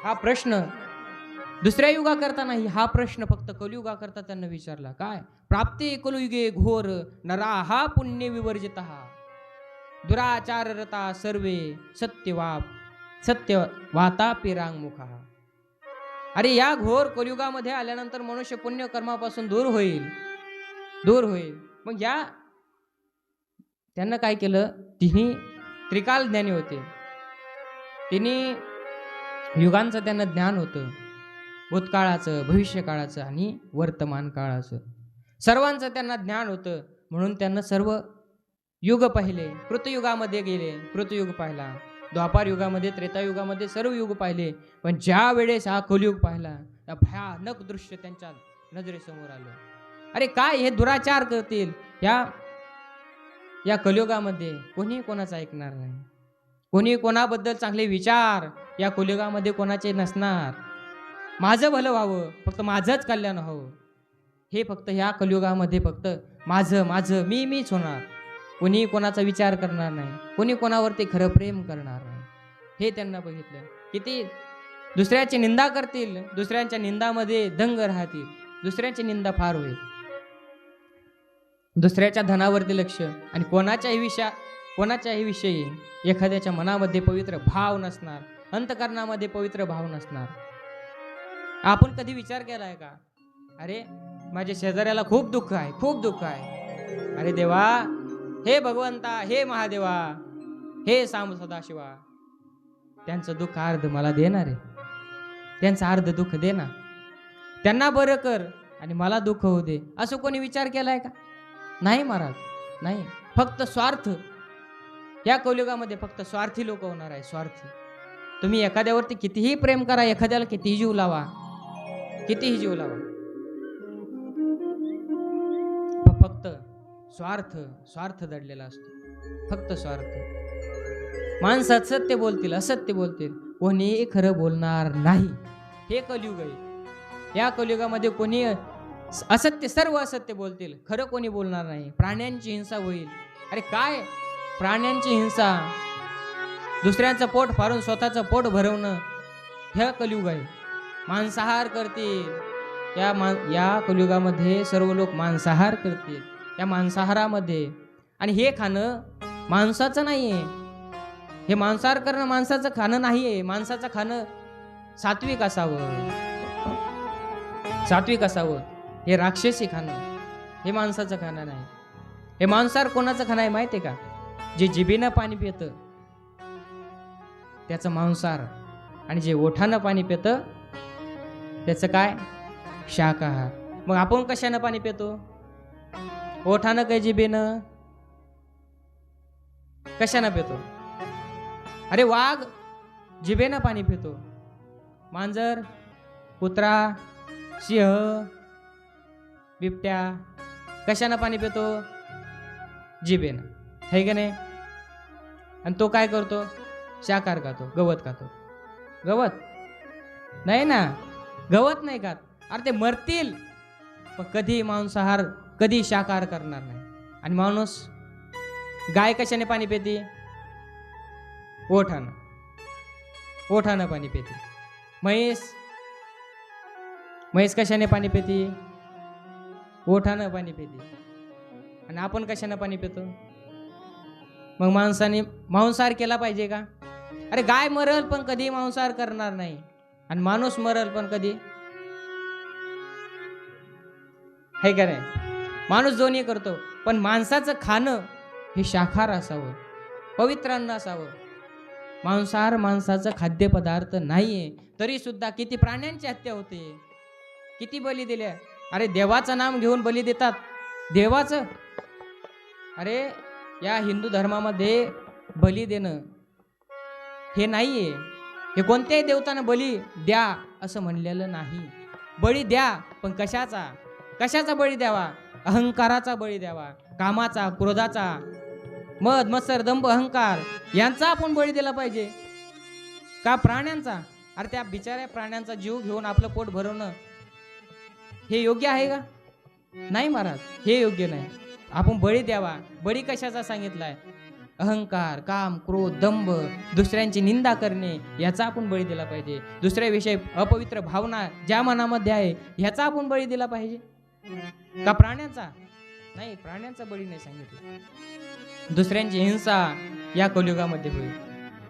हा प्रश्न दुसऱ्या युगाकरता नाही, हा प्रश्न फक्त कलियुगाकरता त्यांना विचारला. काय? प्राप्ते कलियुगे घोर नरा हा पुण्य विवर्जित दुराचार रता सर्वे सत्य वाता पिरांग मुखा. अरे या घोर कलियुगामध्ये आल्यानंतर मनुष्य पुण्य कर्मापासून दूर होईल, दूर होईल. मग या त्यांना काय केलं, तिन्ही त्रिकाल ज्ञानी होते, तिन्ही युगांचं त्यांना ज्ञान होतं, भूतकाळाचं, भविष्यकाळाचं आणि वर्तमान काळाचं सर्वांचं त्यांना ज्ञान होतं. म्हणून त्यांना सर्व युग पाहिले. कृतयुगामध्ये गेले, कृतयुग पाहिला, द्वापार युगामध्ये, त्रेतायुगामध्ये सर्व युग पाहिले. पण ज्या वेळेस हा कलियुग पाहिला, त्या भयानक दृश्य त्यांच्या नजरेसमोर आलं. अरे काय हे दुराचार करतील, या कलियुगामध्ये कोणी कोणाचं ऐकणार नाही, कोणी कोणाबद्दल चांगले विचार या कलियुगामध्ये कोणाचे नसणार. माझं भलं व्हावं, फक्त माझंच कल्याण व्हावं, हे फक्त ह्या कलियुगामध्ये फक्त माझं माझं मीच होणार. कोणी कोणाचा विचार करणार नाही, कोणी कोणावरती खरं प्रेम करणार नाही. हे त्यांना बघितलं. किती दुसऱ्याची निंदा करतील, दुसऱ्यांच्या निंदामध्ये दंग राहतील, दुसऱ्याची निंदा फार होईल, दुसऱ्याच्या धनावरती लक्ष, आणि कोणाच्याही विषयी एखाद्याच्या मनामध्ये पवित्र भाव नसणार, अंतकरणामध्ये पवित्र भाव नसणार. आपण कधी विचार केलाय का, अरे माझ्या शेजाऱ्याला खूप दुःख आहे, खूप दुःख आहे, अरे देवा, हे भगवंता, हे महादेवा, हे सांब सदाशिवा, त्यांचं दुःख अर्ध मला देणार आहे, त्यांचं अर्ध दुःख दे ना, त्यांना बरं कर आणि मला दुःख होऊ दे, असं कोणी विचार केलाय का? नाही महाराज, नाही. फक्त स्वार्थ. या कलियुगामध्ये फक्त स्वार्थी लोक होणार आहे, स्वार्थी. तुम्ही एखाद्यावरती कितीही प्रेम करा, एखाद्याला कितीही जीव लावा, कितीही जीव लावा, फक्त स्वार्थ दडलेला असतो, फक्त स्वार्थ. माणसं सत्य बोलतील, असत्य बोलतील, कोणीही खरं बोलणार नाही. हे कलियुग आहे. या कलियुगामध्ये कोणी असत्य, सर्व असत्य बोलतील, खरं कोणी बोलणार नाही. प्राण्यांची हिंसा होईल. अरे काय प्राण्यांची हिंसा, दुसऱ्यांचं पोट फाडून स्वतःचं पोट भरवणं, हे कलियुग आहे. मांसाहार करतील. या कलियुगामध्ये सर्व लोक मांसाहार करतील. या मांसाहारामध्ये, आणि हे खाणं माणसाचं नाही आहे, हे मांसाहार करणं माणसाचं खाणं नाही आहे. माणसाचं खाणं सात्विक असावं, सात्विक असावं. हे राक्षसी खाणं, हे माणसाचं खाणं नाही. हे मांसाहार कोणाचं खाणं आहे माहिती आहे का? जे जिभेनं पाणी पितं त्याचं मांसाहार, आणि जे ओठानं पाणी पितं त्याचं काय? शाकाहार. मग आपण कशानं पाणी पितो? ओठानं काय जिभेनं? कशानं पितो? अरे वाघ जिभेनं पाणी पितो, मांजर, कुत्रा, सिंह, बिबट्या कशानं पाणी पितो? जिभेनं, है का नाही? आणि तो काय करतो? शाकाहार खातो, गवत खातो. गवत नाही ना, गवत नाही खात. अरे ते मरतील पण कधी मांसाहार, कधी शाकाहार करणार नाही. आणि माणूस, गाय कशाने पाणी पिते? ओठानं, ओठानं पाणी पिते. म्हैस कशाने पाणी पिते? ओठानं पाणी पिते. आणि आपण कशाने पाणी पितो? मग माणसाने मांसाहार केला पाहिजे का? अरे गाय मरल पण कधी मांसाहार करणार नाही, आणि माणूस मरल पण कधी, हे का नाही? माणूस दोन्ही करतो, पण माणसाचं खाणं हे शाकाहार असावं, पवित्र अन्न असावं. मांसाहार माणसाचं खाद्यपदार्थ नाहीये. तरी सुद्धा किती प्राण्यांची हत्या होते, किती बली दिल्या. अरे देवाचं नाम घेऊन बली देतात, देवाचं. अरे या हिंदू धर्मामध्ये बली देणं हे नाहीये. हे कोणत्याही देवतानं बली द्या असं म्हणलेलं नाही. बळी द्या, पण कशाचा बळी द्यावा? अहंकाराचा बळी द्यावा, कामाचा, क्रोधाचा, मद मत्सर दंभ अहंकार यांचा आपण बळी दिला पाहिजे का प्राण्यांचा? अरे त्या बिचाऱ्या प्राण्यांचा जीव घेऊन आपलं पोट भरवणं हे योग्य आहे का? नाही महाराज, हे योग्य नाही. आपण बळी द्यावा. बळी कशाचा सांगितलाय? अहंकार, काम, क्रोध, दंभ, दुसऱ्यांची निंदा करणे याचा आपण बळी दिला पाहिजे. दुसऱ्याविषयी अपवित्र भावना ज्या मनामध्ये आहे ह्याचा आपण बळी दिला पाहिजे का प्राण्याचा? नाही, प्राण्यांचा बळी नाही सांगितलं. दुसऱ्यांची हिंसा या कलियुगामध्ये होईल.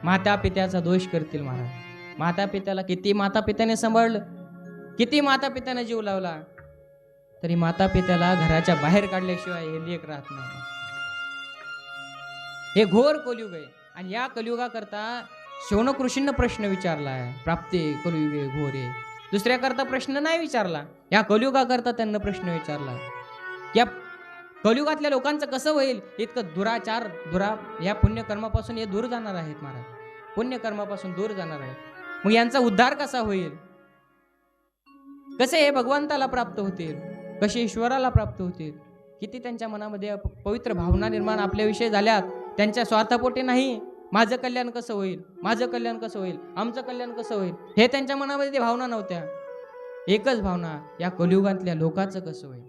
माता पित्याचा दोष करतील महाराज. माता पित्याला किती माता पित्याने सांभाळलं, किती माता पित्याने जीव लावला, तरी माता पित्याला घराच्या बाहेर काढल्याशिवाय हे लेक राहत नाही. हे घोर कलियुग आहे. आणि या कलियुगाकरता शौनक ऋषींना प्रश्न विचारला आहे, प्राप्ते कलियुगे घोरे. दुसऱ्याकरता प्रश्न नाही विचारला, या कलियुगाकरता त्यांना प्रश्न विचारला. या कलियुगातल्या लोकांचं कसं होईल? इतकं या पुण्यकर्मापासून हे दूर जाणार आहेत महाराज. पुण्यकर्मापासून दूर जाणार आहेत. मग यांचा उद्धार कसा होईल? कसे हे भगवंताला प्राप्त होतील, कसे ईश्वराला प्राप्त होतील? किती त्यांच्या मनामध्ये पवित्र भावना निर्माण आपल्याविषयी झाल्यात. त्यांच्या स्वार्थापोटी नाही, माझं कल्याण कसं होईल, माझं कल्याण कसं होईल, आमचं कल्याण कसं होईल, हे त्यांच्या मनामध्ये भावना नव्हत्या. एकच भावना, या कलियुगातल्या लोकांचं कसं होईल.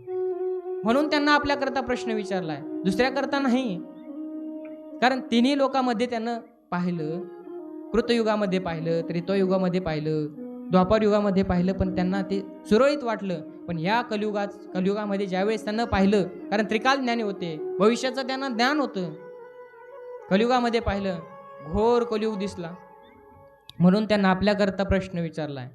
म्हणून त्यांना आपल्याकरता प्रश्न विचारलाय, दुसऱ्याकरता नाही. कारण तिन्ही लोकांमध्ये त्यानं पाहिलं, कृतयुगामध्ये पाहिलं, त्रेतायुगामध्ये पाहिलं, द्वापार युगामध्ये पाहिलं, पण त्यांना ते सुरळीत वाटलं. पण या कलियुगामध्ये ज्यावेळेस त्यांना पाहिलं, कारण त्रिकाल ज्ञानी होते, भविष्याचं त्यांना ज्ञान होतं, कलियुगामध्ये पाहिलं, घोर कलियुग दिसला. म्हणून त्यांना आपल्याकरता प्रश्न विचारलाय.